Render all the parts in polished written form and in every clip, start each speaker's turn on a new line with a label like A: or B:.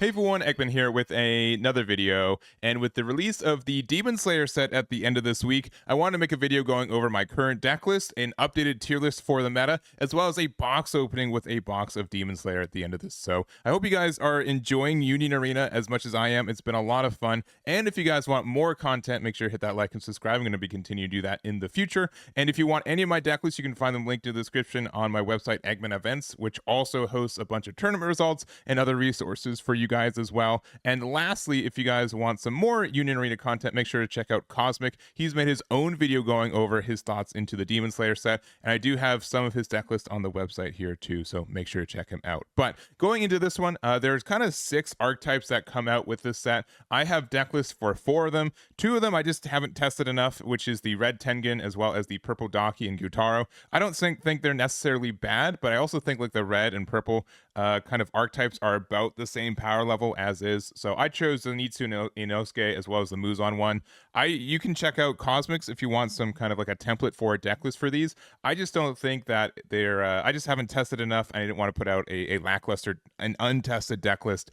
A: Hey everyone, Ekman here with another video, and with the release of the Demon Slayer set at the end of this week, I wanted to make a video going over my current deck list, an updated tier list for the meta, as well as a box opening with a box of Demon Slayer at the end of this. So I hope you guys are enjoying Union Arena as much as I am. It's been a lot of fun, and if you guys want more content, make sure to hit that like and subscribe. I'm going to be continuing to do that in the future, and if you want any of my deck lists, you can find them linked in the description on my website, Eggman Events, which also hosts a bunch of tournament results and other resources for you guys as well. And lastly, if you guys want some more Union Arena content, make sure to check out Cosmic. He's made his own video going over his thoughts into the Demon Slayer set, and I do have some of his deck list on the website here too, so make sure to check him out. But going into this one, there's kind of 6 archetypes that come out with this set. I have deck lists for 4 of them. 2 of them I just haven't tested enough, which is the red Tengen as well as the purple Daki and Gyutaro. I don't think they're necessarily bad, but I also think like the red and purple kind of archetypes are about the same power level as is. So I chose the Nitsu no Inosuke as well as the Muzan one. You can check out Cosmics if you want some kind of like a template for a deck list for these. I just don't think that they're I just haven't tested enough. I didn't want to put out a lackluster, an untested deck list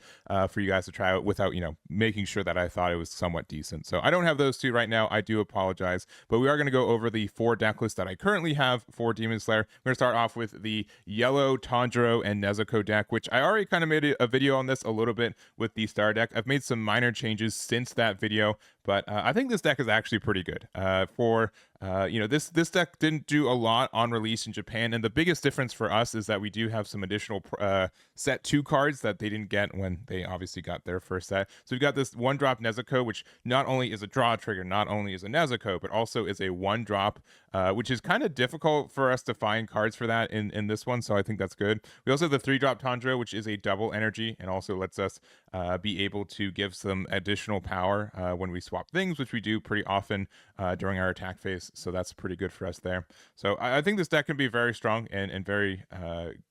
A: for you guys to try out without, making sure that I thought it was somewhat decent. So I don't have those 2 right now. I do apologize, but we are going to go over the 4 deck lists that I currently have for Demon Slayer. We're going to start off with the yellow Tanjiro and Nezuko deck, which I already kind of made a video on this a little bit with the star deck. I've made some minor changes since that video, but I think this deck is actually pretty good. This deck didn't do a lot on release in Japan, and the biggest difference for us is that we do have some additional set 2 cards that they didn't get when they obviously got their first set. So we've got this 1-drop Nezuko, which not only is a draw trigger, not only is a Nezuko, but also is a 1-drop, which is kind of difficult for us to find cards for that in this one, so I think that's good. We also have the 3-drop Tanjiro, which is a double energy and also lets us be able to give some additional power when we swap things, which we do pretty often during our attack phase. So that's pretty good for us there. So I think this deck can be very strong and very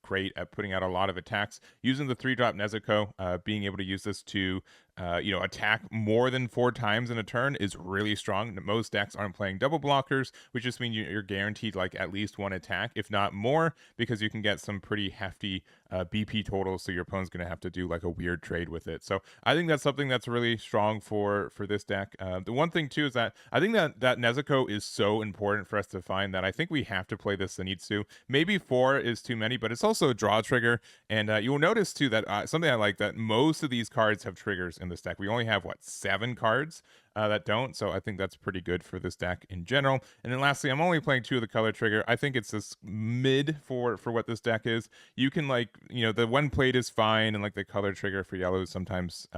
A: great at putting out a lot of attacks. Using the 3-drop Nezuko, being able to use this to attack more than 4 times in a turn is really strong. Most decks aren't playing double blockers, which just means you're guaranteed like at least 1 attack, if not more, because you can get some pretty hefty BP totals. So your opponent's going to have to do like a weird trade with it. So I think that's something that's really strong for this deck. The one thing too is that I think that Nezuko is so important for us to find that I think we have to play this Zenitsu. Maybe 4 is too many, but it's also a draw trigger. And you will notice too that something I like, that most of these cards have triggers in this deck. We only have 7 cards that don't, so I think that's pretty good for this deck in general. And then lastly, I'm only playing 2 of the color trigger. I think it's this mid for what this deck is. You can the one plate is fine, and like the color trigger for yellow sometimes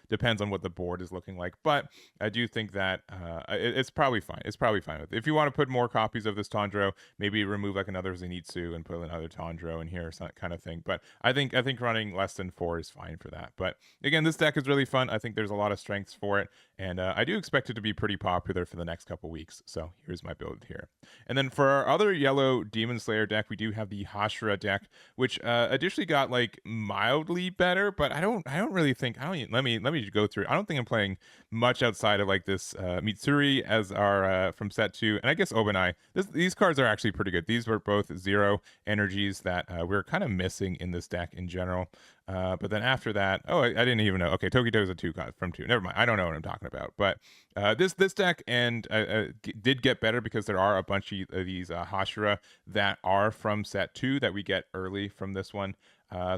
A: depends on what the board is looking like, but I do think that it's probably fine. It's probably fine with it. If you want to put more copies of this Tanjiro, maybe remove like another Zenitsu and put another Tanjiro in here or some kind of thing. But I think running less than 4 is fine for that. But again, this deck is really fun. I think there's a lot of strengths for it, and I do expect it to be pretty popular for the next couple weeks. So here's my build here. And then for our other yellow Demon Slayer deck, we do have the Hashira deck, which additionally got like mildly better, but I don't really think let me go through. I don't think I'm playing much outside of like this Mitsuri as our from set 2, and I guess Obanai. These cards are actually pretty good. These were both 0 energies that we're kind of missing in this deck in general. But then after that, I didn't even know. Okay, Tokito is a 2 card from 2. Never mind. I don't know what I'm talking about. But this deck did get better because there are a bunch of these Hashira that are from set 2 that we get early from this one.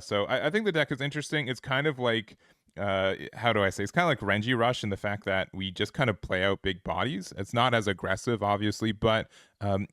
A: So I think the deck is interesting. It's kind of like how do I say? It's kind of like Renji Rush in the fact that we just kind of play out big bodies. It's not as aggressive, obviously, but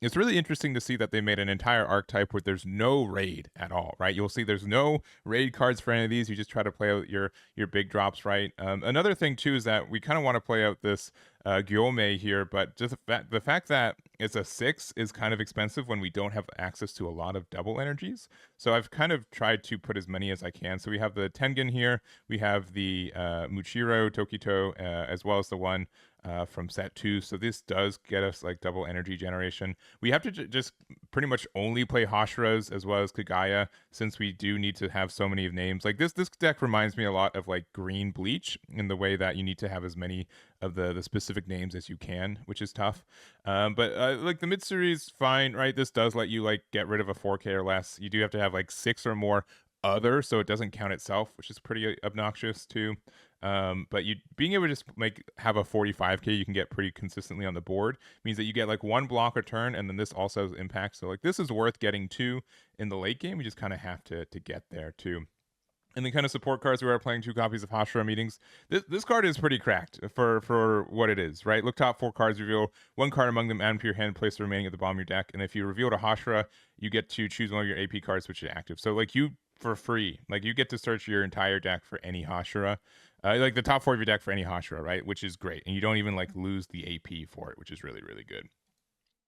A: it's really interesting to see that they made an entire archetype where there's no raid at all, right? You'll see there's no raid cards for any of these. You just try to play out your big drops, right? Another thing too is that we kind of want to play out this Gyome here, but just the fact that it's a 6 is kind of expensive when we don't have access to a lot of double energies. So I've kind of tried to put as many as I can. So we have the Tengen here, we have the Muchiro Tokito, as well as the one from set 2. So this does get us like double energy generation. We have to just pretty much only play Hashiras as well as Kagaya, since we do need to have so many names. Like this deck reminds me a lot of like Green Bleach in the way that you need to have as many of the specific names as you can, which is tough. But like the Mitsuri is fine, right? This does let you like get rid of a 4K or less. You do have to have like 6 or more other, so it doesn't count itself, which is pretty obnoxious too. But you being able to just have a 45k you can get pretty consistently on the board means that you get like one block a turn, and then this also has impact. So like this is worth getting two in the late game. We just kind of have to get there too. And then kind of support cards, we are playing 2 copies of Hashira Meetings. This card is pretty cracked for what it is, right? Look, top 4 cards, reveal 1 card among them, add them to your hand, place the remaining at the bottom of your deck. And if you reveal a Hashira, you get to choose one of your AP cards, which is active. So like you, for free, like you get to search your entire deck for any Hashira. Like the top 4 of your deck for any Hashira, right? Which is great. And you don't even like lose the AP for it, which is really, really good.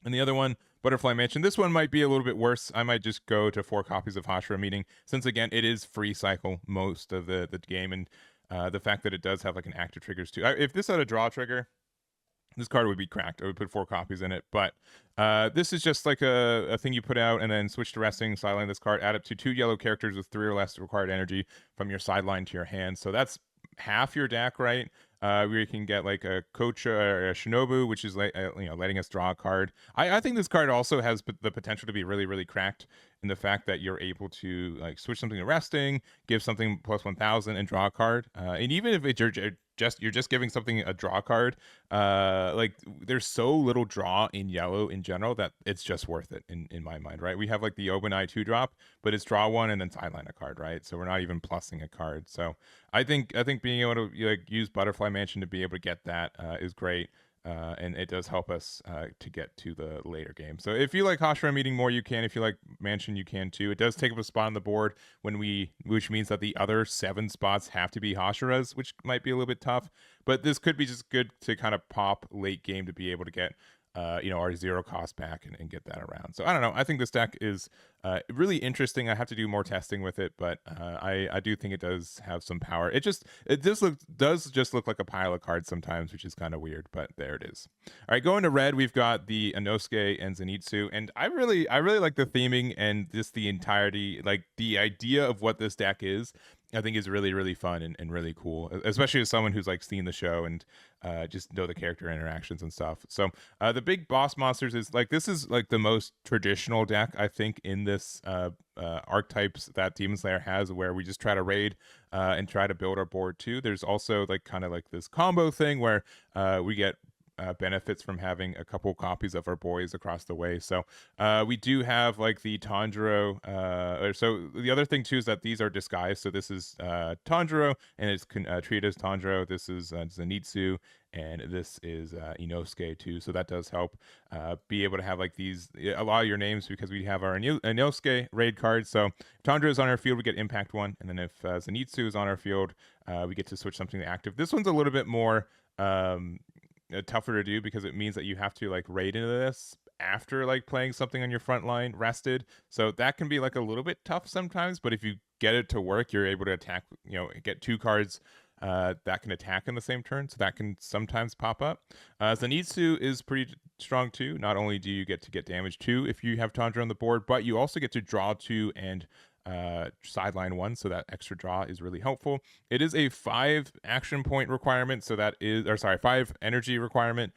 A: And the other one, Butterfly Mansion. This one might be a little bit worse. I might just go to 4 copies of Hashira Meeting, since again it is free cycle most of the game, and the fact that it does have like an active triggers too. If this had a draw trigger, this card would be cracked. I would put 4 copies in it, but this is just like a thing you put out and then switch to resting, sideline this card, add up to 2 yellow characters with 3 or less required energy from your sideline to your hand. So that's half your deck, right? Where you can get like a Kocha or a Shinobu, which is like letting us draw a card. I think this card also has the potential to be really, really cracked in the fact that you're able to like switch something to resting, give something plus 1000 and draw a card. And even if you're just giving something a draw card, like there's so little draw in yellow in general that it's just worth it in my mind, right? We have like the Obanai 2-drop, but it's draw 1 and then sideline a card, right? So we're not even plussing a card. So I think being able to like use Butterfly Mansion to be able to get that is great. And it does help us to get to the later game. So if you like Hashira Meeting more, you can. If you like Mansion, you can too. It does take up a spot on the board which means that the other 7 spots have to be Hashiras, which might be a little bit tough. But this could be just good to kind of pop late game to be able to get our 0 cost back and get that around. So I don't know. I think this deck is really interesting. I have to do more testing with it, but I do think it does have some power. It does just look like a pile of cards sometimes, which is kind of weird, but there it is. All right, going to red, we've got the Inosuke and Zenitsu, and I really like the theming and just the entirety, like the idea of what this deck is. I think is really, really fun and really cool, especially as someone who's like seen the show and just know the character interactions and stuff. So the big boss monsters is like, this is like the most traditional deck, I think, in this archetypes that Demon Slayer has, where we just try to raid and try to build our board too. There's also like kind of like this combo thing where we get benefits from having a couple copies of our boys across the way. So we do have like the Tanjiro. So the other thing too is that these are disguised. So this is Tanjiro, and it's treated as Tanjiro. This is Zenitsu, and this is Inosuke too. So that does help be able to have like these, a lot of your names, because we have our Inosuke raid card. So if Tanjiro is on our field, we get impact 1, and then if Zenitsu is on our field, we get to switch something to active. This one's a little bit more tougher to do, because it means that you have to like raid into this after like playing something on your front line rested. So that can be like a little bit tough sometimes, but if you get it to work, you're able to attack, get 2 cards that can attack in the same turn. So that can sometimes pop up. Zenitsu is pretty strong too. Not only do you get to get damage 2 if you have Tanjiro on the board, but you also get to draw 2 and sideline 1, so that extra draw is really helpful. It is a 5 action point requirement, so that is, 5 energy requirement,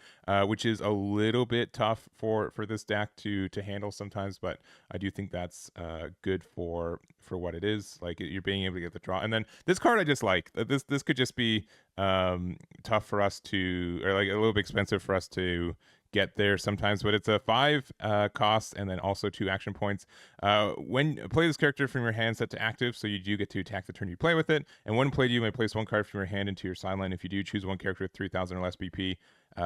A: which is a little bit tough for this deck to handle sometimes, but I do think that's good for what it is. Like, you're being able to get the draw. And then this card I just like. This could just be tough for us to, or like a little bit expensive for us to get there sometimes, but it's a 5 cost and then also 2 action points. When play this character from your hand set to active, so you do get to attack the turn you play with it, and when played, you may place 1 card from your hand into your sideline. If you do, choose 1 character with 3000 or less BP,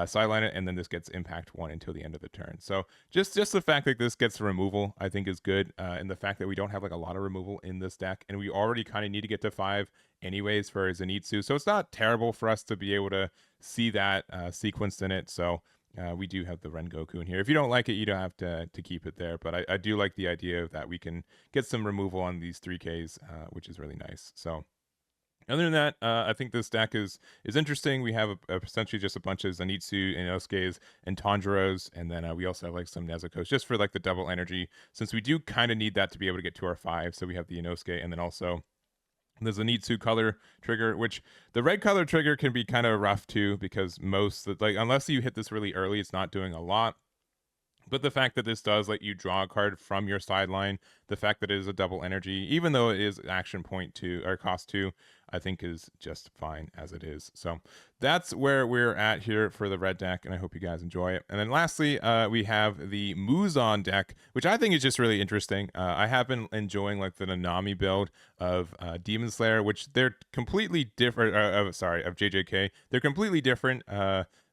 A: sideline it, and then this gets impact 1 until the end of the turn. So just the fact that this gets removal, I think, is good, and the fact that we don't have like a lot of removal in this deck, and we already kind of need to get to 5 anyways for Zenitsu, so it's not terrible for us to be able to see that sequenced in it. So we do have the Rengoku in here. If you don't like it, you don't have to keep it there. But I do like the idea of that we can get some removal on these 3Ks, which is really nice. So other than that, I think this deck is interesting. We have essentially just a bunch of Zenitsu and Inosuke's and Tanjiros, and then we also have like some Nezuko's just for like the double energy, since we do kind of need that to be able to get to our 5. So we have the Inosuke, and then also the Zenitsu color trigger, which the red color trigger can be kind of rough too, because unless you hit this really early, it's not doing a lot. But the fact that this does let you draw a card from your sideline, the fact that it is a double energy, even though it is action point 2 or cost 2, I think is just fine as it is. So that's where we're at here for the red deck, and I hope you guys enjoy it. And then lastly, we have the Muzan deck, which I think is just really interesting. I have been enjoying like the Nanami build of Demon Slayer, which they're completely different. Sorry, of JJK. They're completely different.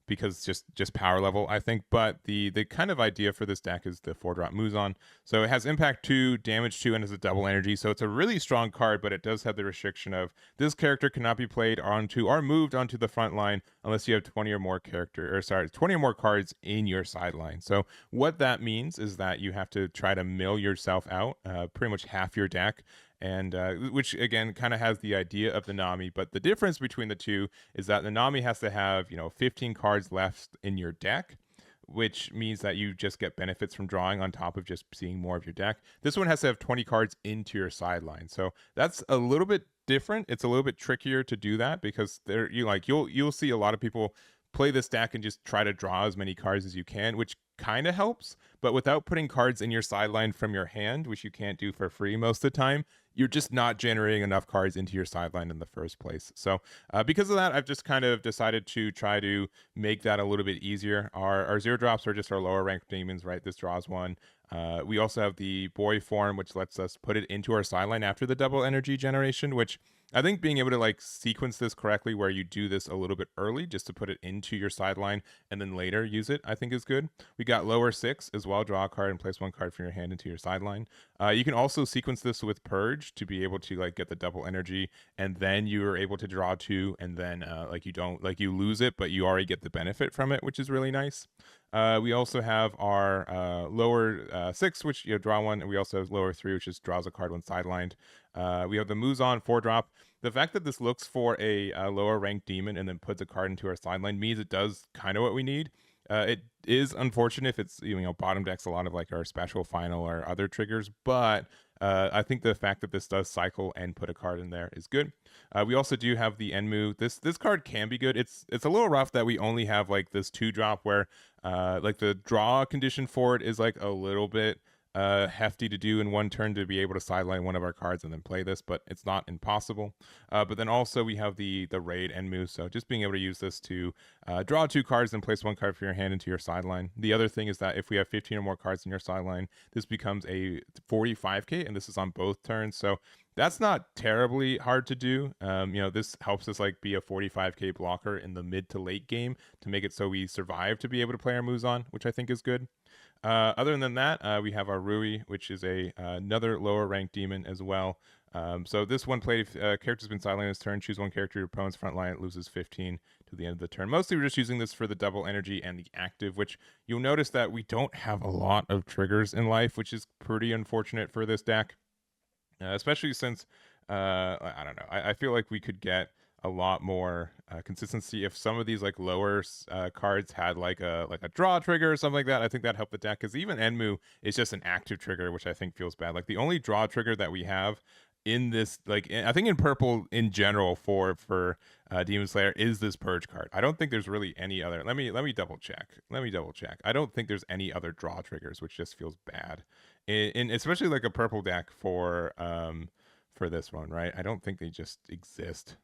A: Because just power level, I think. But the kind of idea for this deck is the 4-drop Muzan. So it has impact 2, damage 2, and has a double energy. So it's a really strong card, but it does have the restriction of this character cannot be played onto or moved onto the front line unless you have 20 or more 20 or more cards in your sideline. So what that means is that you have to try to mill yourself out, pretty much half your deck, and which again kind of has the idea of the Nami, but the difference between the two is that the Nami has to have 15 cards left in your deck, which means that you just get benefits from drawing on top of just seeing more of your deck. This one has to have 20 cards into your sideline, so that's a little bit different. It's a little bit trickier to do that because you'll see a lot of people play this deck and just try to draw as many cards as you can, which kind of helps, but without putting cards in your sideline from your hand, which you can't do for free most of the time, you're just not generating enough cards into your sideline in the first place. So because of that, I've just kind of decided to try to make that a little bit easier. Our 0-drops are just our lower ranked demons, right? This draws one. We also have the boy form, which lets us put it into our sideline after the double energy generation, which I think being able to like sequence this correctly where you do this a little bit early just to put it into your sideline and then later use it, I think is good. We got lower 6 as well, draw a card and place 1 card from your hand into your sideline. You can also sequence this with Purge to be able to like get the double energy, and then you are able to draw 2, and then you lose it, but you already get the benefit from it, which is really nice. We also have our lower 6, which draw 1, and we also have lower 3, which just draws a card when sidelined. We have the Muzan 4-drop. The fact that this looks for a lower ranked demon and then puts a card into our sideline means it does kind of what we need. It is unfortunate if it's bottom decks a lot of like our special final or other triggers, but I think the fact that this does cycle and put a card in there is good. We also do have the Enmu. This card can be good. It's a little rough that we only have like this 2-drop where like the draw condition for it is like a little bit hefty to do in one turn to be able to sideline one of our cards and then play this, but it's not impossible. But then also we have the raid Enmu, so just being able to use this to draw 2 cards and place 1 card from your hand into your sideline. The other thing is that if we have 15 or more cards in your sideline, this becomes a 45k, and this is on both turns, so that's not terribly hard to do. This helps us like be a 45k blocker in the mid to late game to make it so we survive to be able to play our Muzan, which I think is good. Other than that, we have our Rui, which is another lower ranked demon as well. So this one play, if character's been sidelined this turn, choose 1 character your opponent's front line, it loses 15 to the end of the turn. Mostly we're just using this for the double energy and the active, which you'll notice that we don't have a lot of triggers in life, which is pretty unfortunate for this deck. Especially since, I don't know, I feel like we could get a lot more consistency if some of these like lower cards had like a draw trigger or something like that. I think that helped the deck, because even Enmu is just an active trigger, which I think feels bad. Like the only draw trigger that we have in this, I think in purple in general for Demon Slayer is this Purge card. I don't think there's really any other. Let me double check. I don't think there's any other draw triggers, which just feels bad. In especially like a purple deck for this one, right? I don't think they just exist,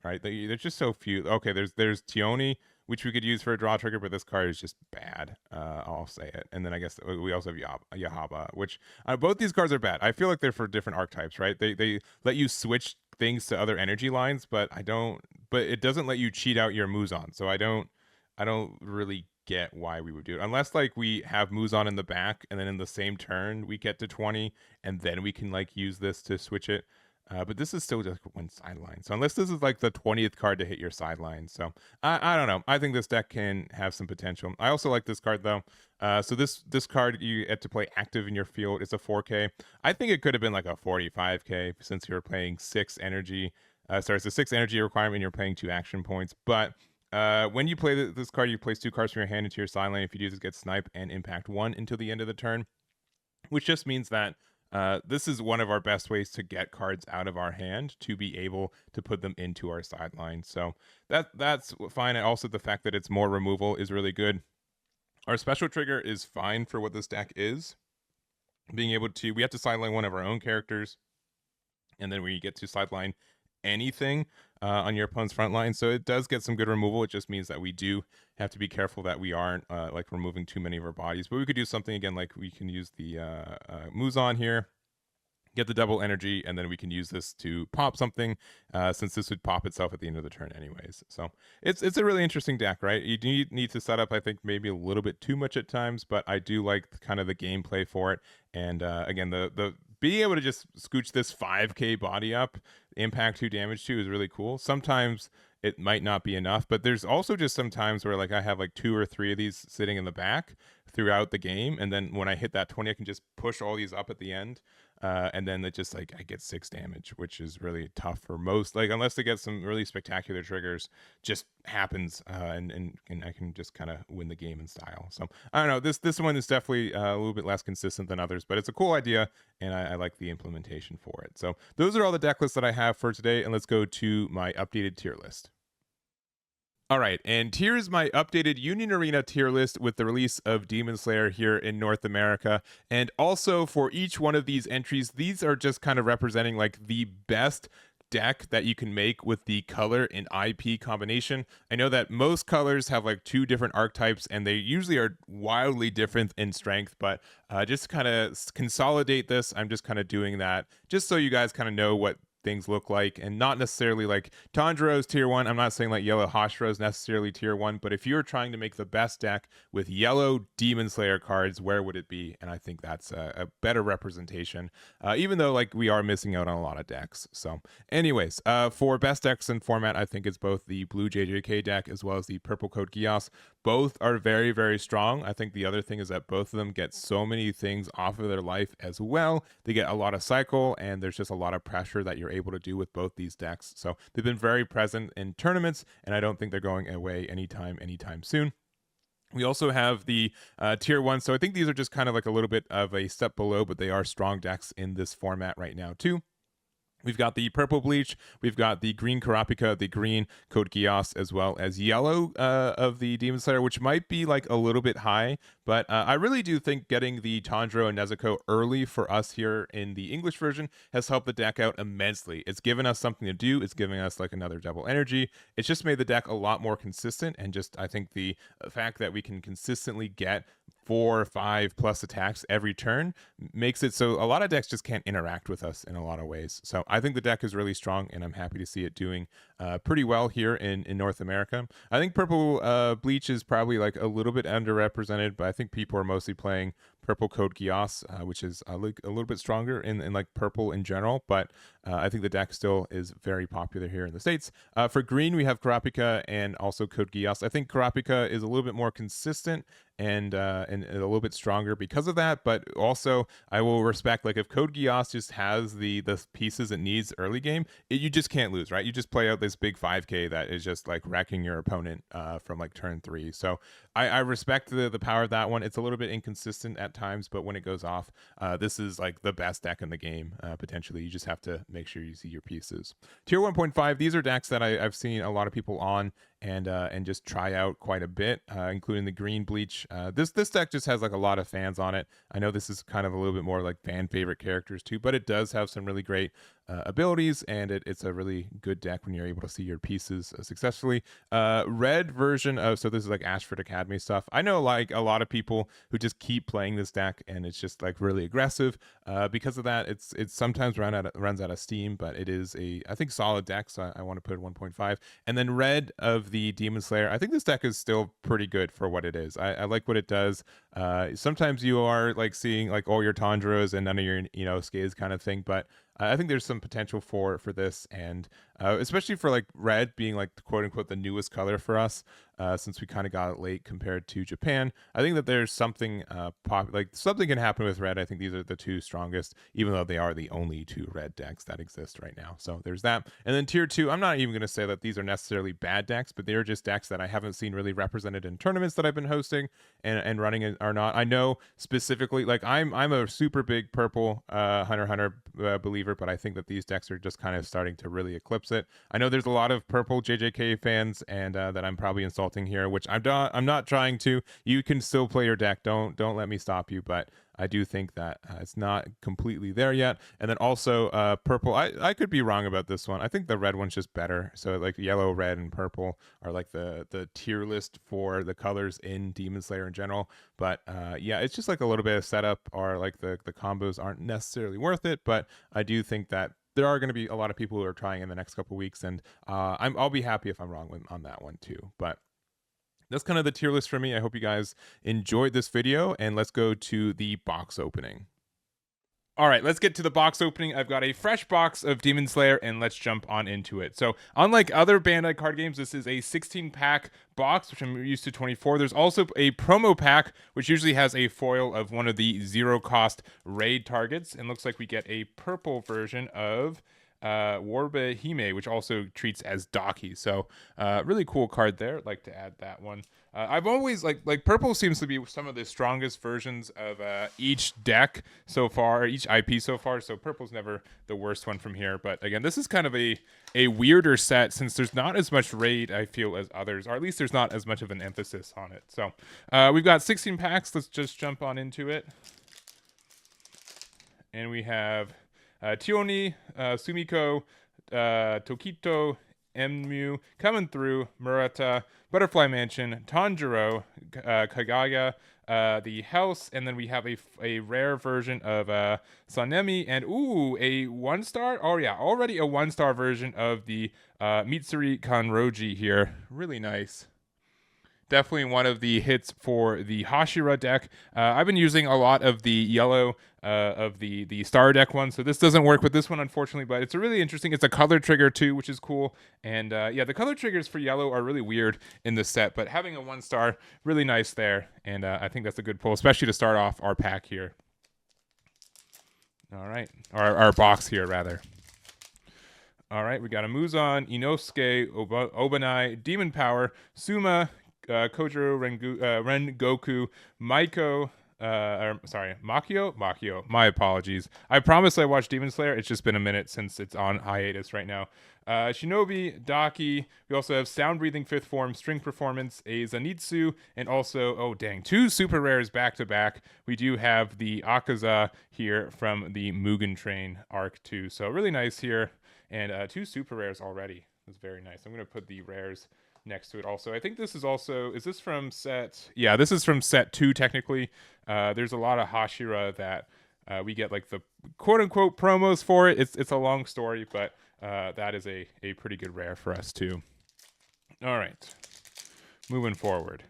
A: right? There's just so few. Okay, there's Tioni, which we could use for a draw trigger, but this card is just bad. I'll say it. And then I guess we also have Yahaba, which both these cards are bad. I feel like they're for different archetypes, right? They let you switch things to other energy lines, but it doesn't let you cheat out your Muzan. So I don't really get why we would do it, unless like we have Muzan in the back and then in the same turn we get to 20 and then we can like use this to switch it. But this is still just one sideline. So unless this is like the 20th card to hit your sideline. So I don't know. I think this deck can have some potential. I also like this card though. So this card you get to play active in your field. It's a 4k. I think it could have been like a 45k since you're playing 6 energy. It's a 6 energy requirement and you're playing 2 action points. But when you play this card, you place 2 cards from your hand into your sideline. If you do this, get snipe and impact 1 until the end of the turn, which just means that this is one of our best ways to get cards out of our hand to be able to put them into our sideline. So that's fine. And also the fact that it's more removal is really good. Our special trigger is fine for what this deck is. Being able to, we have to sideline one of our own characters, and then we get to sideline anything on your opponent's front line. So it does get some good removal. It just means that we do have to be careful that we aren't like removing too many of our bodies. But we could do something again, like we can use the Muzan here, get the double energy, and then we can use this to pop something, since this would pop itself at the end of the turn anyways. So it's a really interesting deck, right? You do need to set up, I think, maybe a little bit too much at times, but I do like kind of the gameplay for it. And again, the being able to just scooch this 5k body up, impact 2 damage to, is really cool. Sometimes it might not be enough, but there's also just some times where like I have like 2 or 3 of these sitting in the back throughout the game, and then when I hit that 20, I can just push all these up at the end, and then it just like I get 6 damage, which is really tough for most, like unless they get some really spectacular triggers, just happens, and I can just kind of win the game in style. So I don't know, this one is definitely a little bit less consistent than others, but it's a cool idea, and I like the implementation for it. So those are all the deck lists that I have for today, and let's go to my updated tier list. All right, and here's my updated Union Arena tier list with the release of Demon Slayer here in North America. And also for each one of these entries, these are just kind of representing like the best deck that you can make with the color and IP combination. I know that most colors have like 2 different archetypes, and they usually are wildly different in strength, but just kind of consolidate this, I'm just kind of doing that just so you guys kind of know what things look like, and not necessarily like Tanjiro's tier 1. I'm not saying like yellow Hashira is necessarily tier 1, but if you're trying to make the best deck with yellow Demon Slayer cards, where would it be? And I think that's a better representation, even though like we are missing out on a lot of decks. So anyways, for best decks in format, I think it's both the blue JJK deck as well as the purple Code Geass. Both are very, very strong. I think the other thing is that both of them get so many things off of their life as well. They get a lot of cycle, and there's just a lot of pressure that you're able to do with both these decks. So they've been very present in tournaments, and I don't think they're going away anytime soon. We also have the tier 1. So I think these are just kind of like a little bit of a step below, but they are strong decks in this format right now too. We've got the purple Bleach, we've got the green Kurapika, the green Code Geass, as well as yellow of the Demon Slayer, which might be like a little bit high, but I really do think getting the Tanjiro and Nezuko early for us here in the English version has helped the deck out immensely. It's given us something to do, it's giving us like another double energy, it's just made the deck a lot more consistent, and just I think the fact that we can consistently get 4 or 5 plus attacks every turn makes it so a lot of decks just can't interact with us in a lot of ways. So I think the deck is really strong, and I'm happy to see it doing pretty well here in North America. I think purple Bleach is probably like a little bit underrepresented, but I think people are mostly playing purple Code Geass, which is like a little bit stronger in like purple in general, but I think the deck still is very popular here in the States. For green, we have Kurapika and also Code Geass. I think Kurapika is a little bit more consistent and a little bit stronger because of that, but also I will respect, like if Code Geass just has the pieces it needs early game, you just can't lose, right? You just play out this big 5k that is just like wrecking your opponent from like turn 3. So I respect the power of that one. It's a little bit inconsistent at times, but when it goes off, this is like the best deck in the game, potentially. You just have to make sure you see your pieces. Tier 1.5, these are decks that I've seen a lot of people on and just try out quite a bit, including the green Bleach. This deck just has like a lot of fans on it. I know this is kind of a little bit more like fan favorite characters too, but it does have some really great abilities, and it's a really good deck when you're able to see your pieces successfully. Red version of, so this is like Ashford Academy stuff. I know like a lot of people who just keep playing this deck, and it's just like really aggressive. Because of that, it's sometimes runs out of steam, but it is I think solid deck, so I want to put it 1.5. And then red of the Demon Slayer, I think this deck is still pretty good for what it is. I like what it does. Sometimes you are like seeing like all your Tanjiros and none of your Skates kind of thing, but I think there's some potential for this, and especially for like red being like quote unquote the newest color for us, since we kind of got it late compared to Japan. I think that there's something like something can happen with red. I think these are the 2 strongest, even though they are the only 2 red decks that exist right now. So there's that. And then tier 2, I'm not even going to say that these are necessarily bad decks, but they're just decks that I haven't seen really represented in tournaments that I've been hosting and running or not. I know specifically, like I'm a super big purple Hunter x Hunter believer, but I think that these decks are just kind of starting to really eclipse it. I know there's a lot of purple JJK fans, and that I'm probably insulting insulting here, which I'm not trying to. You can still play your deck. Don't let me stop you, but I do think that it's not completely there yet. And then also purple. I could be wrong about this one. I think the red one's just better. So like yellow, red, and purple are like the tier list for the colors in Demon Slayer in general. But yeah, it's just like a little bit of setup, or like the combos aren't necessarily worth it. But I do think that there are going to be a lot of people who are trying in the next couple weeks, and I'll be happy if I'm wrong on that one too. But that's kind of the tier list for me. I hope you guys enjoyed this video, and let's go to the box opening. All right, let's get to the box opening. I've got a fresh box of Demon Slayer, and let's jump on into it. So, unlike other Bandai card games, this is a 16-pack box, which I'm used to 24. There's also a promo pack, which usually has a foil of one of the zero-cost raid targets. And looks like we get a purple version of Warba Hime, which also treats as Daki. So really cool card there. I'd like to add that one. I've always like purple seems to be some of the strongest versions of each deck so far, each IP so far. So purple's never the worst one from here. But again, this is kind of a weirder set since there's not as much raid, I feel, as others, or at least there's not as much of an emphasis on it. So we've got 16 packs. Let's just jump on into it. And we have Tioni, Sumiko, Tokito, Emu coming through, Murata, Butterfly Mansion, Tanjiro, Kagaya, the house, and then we have a rare version of Sanemi, and ooh, a 1-star. Oh yeah, already a 1-star version of the Mitsuri Kanroji here. Really nice. Definitely one of the hits for the Hashira deck. I've been using a lot of the yellow of the star deck one, so this doesn't work with this one, unfortunately, but it's a really interesting. It's a color trigger too, which is cool. And yeah, the color triggers for yellow are really weird in this set, but having a 1-star, really nice there. And I think that's a good pull, especially to start off our pack here. All right, our box here, rather. All right, we got a Muzan, Inosuke, Obanai, Demon Power, Suma, Kojiro, Rengoku, Maiko, Makio. My apologies. I promise I watched Demon Slayer. It's just been a minute since it's on hiatus right now. Shinobi, Daki. We also have Sound Breathing 5th Form, String Performance, a Zenitsu, and also, oh dang, 2 super rares back to back. We do have the Akaza here from the Mugen Train arc too. So really nice here. And 2 super rares already. That's very nice. I'm going to put the rares next to it also. I think this is also, is this from set? Yeah, this is from set 2 technically. There's a lot of Hashira that we get like the quote-unquote promos for it. It's a long story, but that is a pretty good rare for us too. All right, moving forward.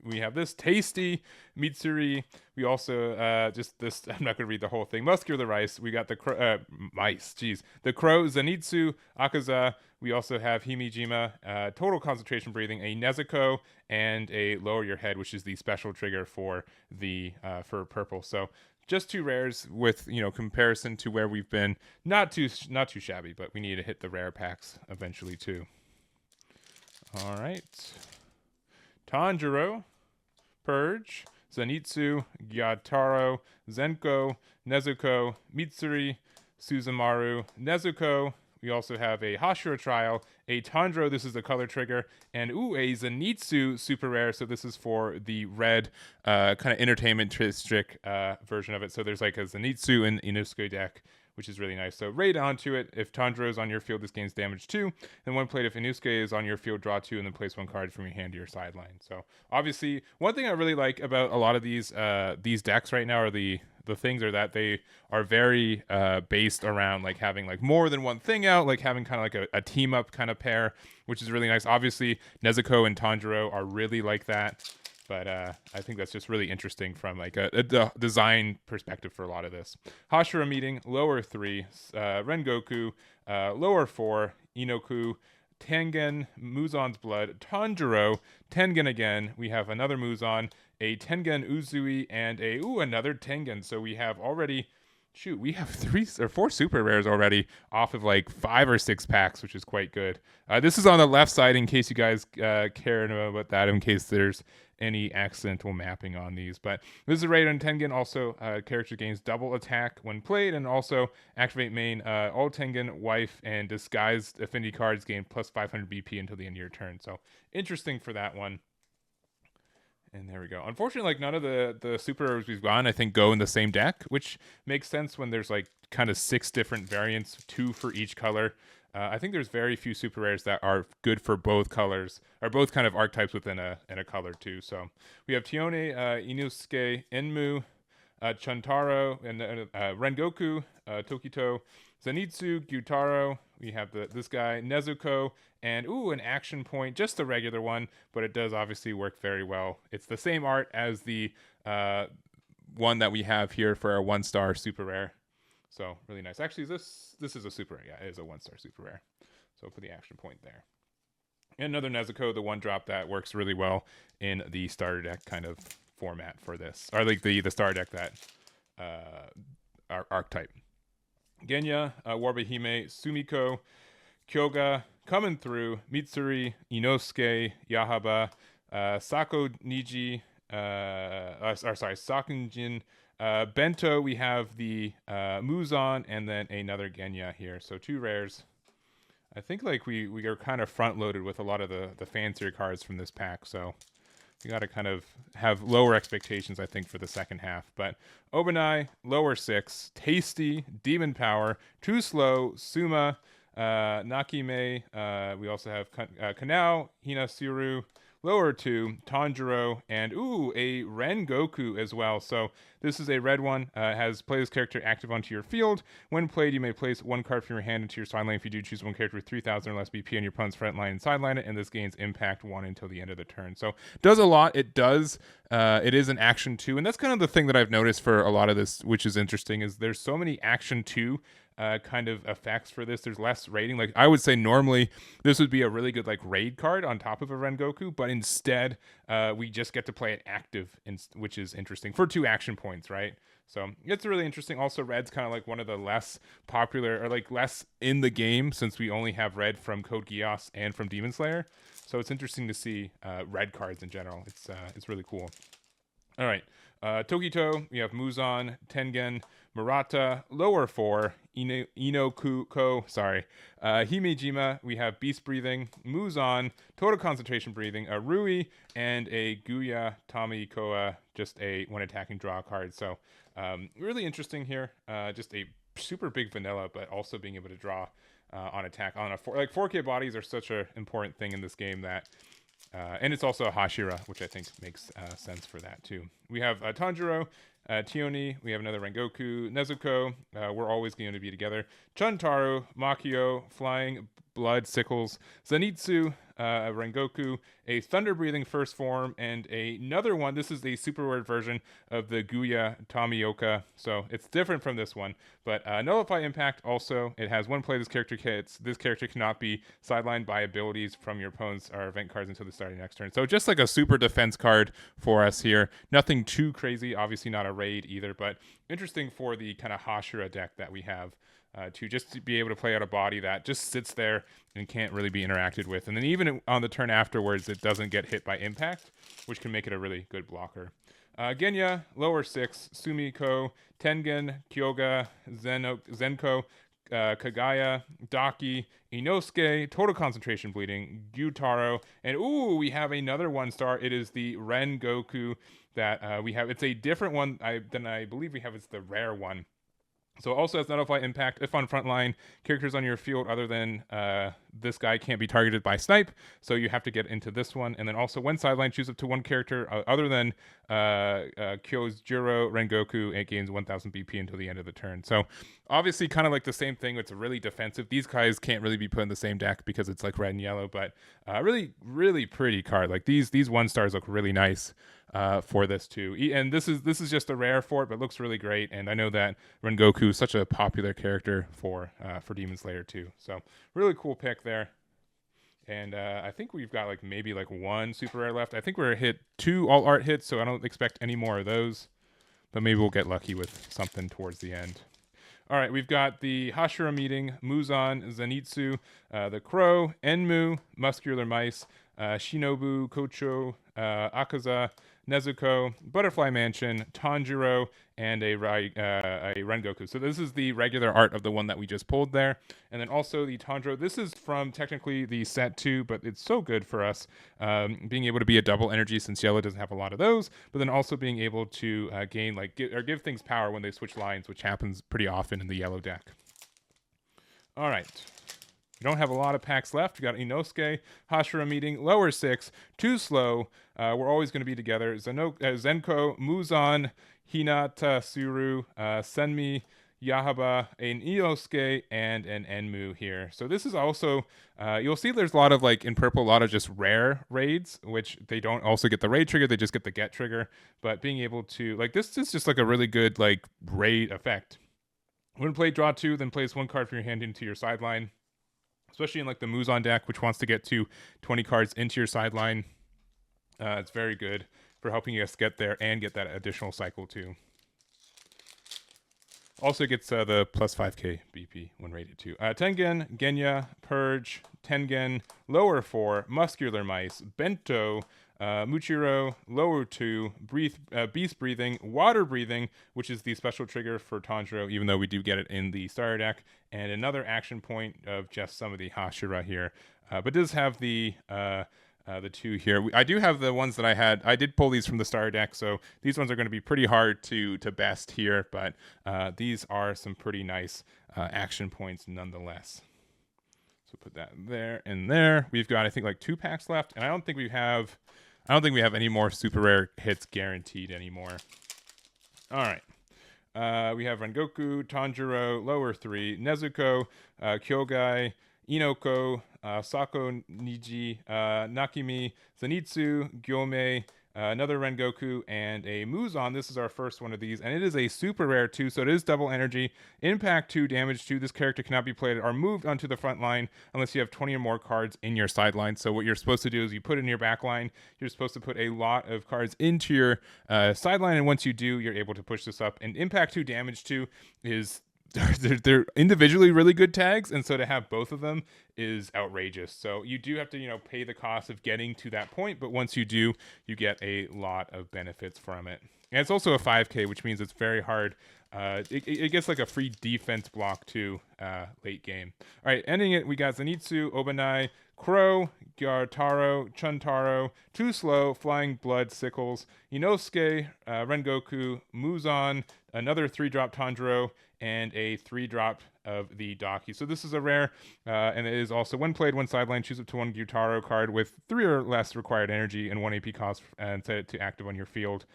A: We have this tasty Mitsuri. We also just this. I'm not going to read the whole thing. Muscular Rice. We got the mice. Jeez, the Crow, Zenitsu, Akaza. We also have Himijima, Total Concentration Breathing, a Nezuko, and a Lower Your Head, which is the special trigger for the for purple. So just 2 rares with, you know, comparison to where we've been. Not too shabby, but we need to hit the rare packs eventually too. All right. Tanjiro, Purge, Zenitsu, Gyataro, Zenko, Nezuko, Mitsuri, Suzumaru, Nezuko. We also have a Hashira Trial, a Tanjiro, this is the color trigger, and ooh, a Zenitsu super rare. So this is for the red kind of entertainment district version of it. So there's like a Zenitsu in Inosuke deck, which is really nice. So raid onto it. If Tanjiro is on your field, this gains damage 2. Then 1 plate if Inosuke is on your field, draw 2, and then place 1 card from your hand to your sideline. So obviously, one thing I really like about a lot of these decks right now are the things are that they are very based around like having like more than one thing out, like having kind of like a team up kind of pair, which is really nice. Obviously, Nezuko and Tanjiro are really like that. But I think that's just really interesting from like a design perspective for a lot of this. Hashira Meeting, lower 3. Rengoku, lower 4. Inoku, Tengen, Muzan's Blood, Tanjiro, Tengen again. We have another Muzan, a Tengen Uzui, and another Tengen. So we have already shoot, we have 3 or 4 super rares already off of like 5 or 6 packs, which is quite good. This is on the left side in case you guys care about that, in case there's any accidental mapping on these. But this is a raid on Tengen. Also, character gains double attack when played, and also activate main. All Tengen, wife, and disguised affinity cards gain plus 500 BP until the end of your turn. So interesting for that one. And there we go. Unfortunately, like none of the super rares we've gone, I think, go in the same deck, which makes sense when there's like kind of 6 different variants, 2 for each color. I think there's very few super rares that are good for both colors, or both kind of archetypes within a color too. So we have Tione, Inosuke, Enmu, Chuntaro, and Rengoku, Tokito, Zenitsu, Gyutaro. We have this guy, Nezuko, and an action point, just a regular one, but it does obviously work very well. It's the same art as the one that we have here for our 1-star super rare. So really nice. Actually, this is a super rare. Yeah, it is a 1-star super rare. So put the action point there. And another Nezuko, the 1-drop that works really well in the starter deck kind of format for this, or like the starter deck that archetype. Genya, Warbehime, Sumiko, Kyoga, coming through, Mitsuri, Inosuke, Yahaba, Sako Niji, Sakunjin, Bento, we have the Muzan, and then another Genya here. So 2 rares. I think like we are kind of front loaded with a lot of the fancier cards from this pack, so we got to kind of have lower expectations, I think, for the second half. But Obanai, lower 6, Tasty, Demon Power, Too Slow, Suma, Nakime. We also have Kanao, Hinasuru, lower 2, Tanjiro, and a Rengoku as well. So this is a red one. Has play this character active onto your field. When played, you may place 1 card from your hand into your sideline. If you do, choose 1 character with 3,000 or less BP on your opponent's front line and sideline it, and this gains impact 1 until the end of the turn. So does a lot. It does. It is an action 2, and that's kind of the thing that I've noticed for a lot of this, which is interesting, is there's so many action 2 kind of effects for this. There's less rating. Like I would say normally this would be a really good like raid card on top of a Rengoku, but instead we just get to play it active, which is interesting for 2 action points, right? So it's really interesting. Also, red's kind of like one of the less popular, or like less in the game, since we only have red from Code Geass and from Demon Slayer. So it's interesting to see red cards in general. It's really cool. All right. Tokito, we have Muzan, Tengen, Murata, lower 4, Inokuko, Himejima, we have Beast Breathing, Muzan, Total Concentration Breathing, a Rui, and a Guya Tamikoa, just a 1 attacking draw card. So really interesting here. Just a super big vanilla, but also being able to draw on attack on a 4K bodies are such an important thing in this game that and it's also a Hashira, which I think makes sense for that too. We have Tanjiro, Tione, we have another Rengoku, Nezuko, we're always going to be together, Chuntaro, Makio, Flying Blood Sickles, Zenitsu, Rengoku, a Thunder Breathing First Form, and another one. This is the super rare version of the Guya Tamioka, so it's different from this one. But Nullify Impact also, it has 1 play this character hits. This character cannot be sidelined by abilities from your opponents or event cards until the start of the next turn. So just like a super defense card for us here. Nothing too crazy, obviously not a raid either, but interesting for the kind of Hashira deck that we have. To just to be able to play out a body that just sits there and can't really be interacted with. And then even on the turn afterwards, it doesn't get hit by impact, which can make it a really good blocker. Genya, lower 6, Sumiko, Tengen, Kyoga, Zenko, Kagaya, Daki, Inosuke, Total Concentration Bleeding, Gyutaro, and we have another 1-star. It is the Rengoku that we have. It's a different one than I believe we have. It's the rare one. So it also has Nullify Impact. If on frontline, characters on your field other than this guy can't be targeted by Snipe, so you have to get into this one. And then also when sideline, choose up to 1 character other than Kyojuro Rengoku. It gains 1000 BP until the end of the turn. So obviously kind of like the same thing. It's really defensive. These guys can't really be put in the same deck because it's like red and yellow, but really, really pretty card. Like these 1-stars look really nice. For this too, and this is just a rare for it, but looks really great. And I know that Rengoku is such a popular character for Demon Slayer too, so really cool pick there. And I think we've got like maybe like 1 super rare left. I think we're hit 2 all art hits, so I don't expect any more of those, but maybe we'll get lucky with something towards the end. All right, we've got the Hashira meeting, Muzan, Zenitsu, the Crow, Enmu, Muscular Mice, Shinobu, Kocho, Akaza, Nezuko, Butterfly Mansion, Tanjiro, and a Rengoku. So this is the regular art of the one that we just pulled there. And then also the Tanjiro. This is from technically the set 2, but it's so good for us being able to be a double energy since yellow doesn't have a lot of those, but then also being able to gain give things power when they switch lines, which happens pretty often in the yellow deck. All right. We don't have a lot of packs left. We got Inosuke, Hashira meeting, lower 6, too slow. We're always going to be together. Zenko, Muzan, Hinata, Suru, Senmi, Yahaba, an Inosuke, and an Enmu here. So this is also, you'll see there's a lot of, like, in purple, a lot of just rare raids, which they don't also get the raid trigger, they just get the get trigger. But being able to, like, this is just like a really good, like, raid effect. When play draw 2, then place 1 card from your hand into your sideline. Especially in like the Muzan deck, which wants to get to 20 cards into your sideline. It's very good for helping us get there and get that additional cycle too. Also gets the plus 5k BP when rated too. Tengen, Genya, Purge, Tengen, lower 4, Muscular Mice, Bento, Muchiro, lower 2, Beast Breathing, Water Breathing, which is the special trigger for Tanjiro, even though we do get it in the starter deck, and another action point of just some of the Hashira here. But does have the 2 here. I do have the ones that I had. I did pull these from the starter deck, so these ones are going to be pretty hard to best here, but these are some pretty nice action points nonetheless. So put that there and there. We've got, I think, like 2 packs left, and I don't think we have any more super rare hits guaranteed anymore. All right. We have Rengoku, Tanjiro, lower 3, Nezuko, Kyogai, Inoko, Sako Niji, Nakimi, Zenitsu, Gyome, another Rengoku, and a Muzan. This is our first one of these, and it is a super rare too, so it is double energy. Impact 2, damage 2. This character cannot be played or moved onto the front line unless you have 20 or more cards in your sideline. So what you're supposed to do is you put it in your back line. You're supposed to put a lot of cards into your sideline, and once you do, you're able to push this up. And Impact 2, damage 2 is... They're individually really good tags, and so to have both of them is outrageous. So you do have to, pay the cost of getting to that point, but once you do, you get a lot of benefits from it. And it's also a 5k, which means it's very hard. It gets like a free defense block too, late game. All right, ending it, we got Zenitsu, Obanai, Crow, Gyartaro, Chuntaro, Too Slow, Flying Blood, Sickles, Inosuke, Rengoku, Muzan, another 3-drop Tanjiro, and a 3-drop of the Daki. So this is a rare, and it is also when played, one sideline, choose up to 1 Gyutaro card with 3 or less required energy and 1 AP cost and to active on your field.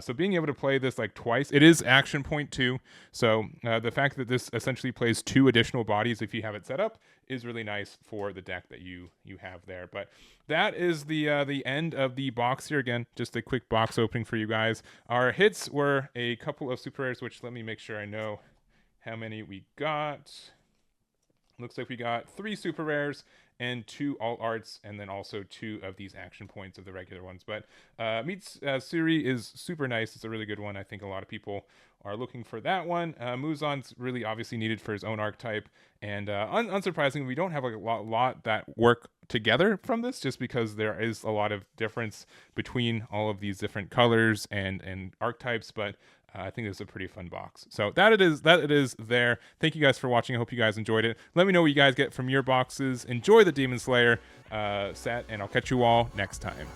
A: So being able to play this like twice, it is action point 2. So the fact that this essentially plays 2 additional bodies if you have it set up is really nice for the deck that you have there. But that is the end of the box here. Again, just a quick box opening for you guys. Our hits were a couple of super rares, which let me make sure I know how many we got. Looks like we got 3 super rares and 2 alt arts, and then also 2 of these action points of the regular ones. But Meets Suri is super nice. It's a really good one. I think a lot of people are looking for that one. Muzan's really obviously needed for his own archetype, and unsurprisingly, we don't have a lot that work together from this, just because there is a lot of difference between all of these different colors and archetypes, but I think it's a pretty fun box. So that it is there. Thank you guys for watching. I hope you guys enjoyed it. Let me know what you guys get from your boxes. Enjoy the Demon Slayer set, and I'll catch you all next time.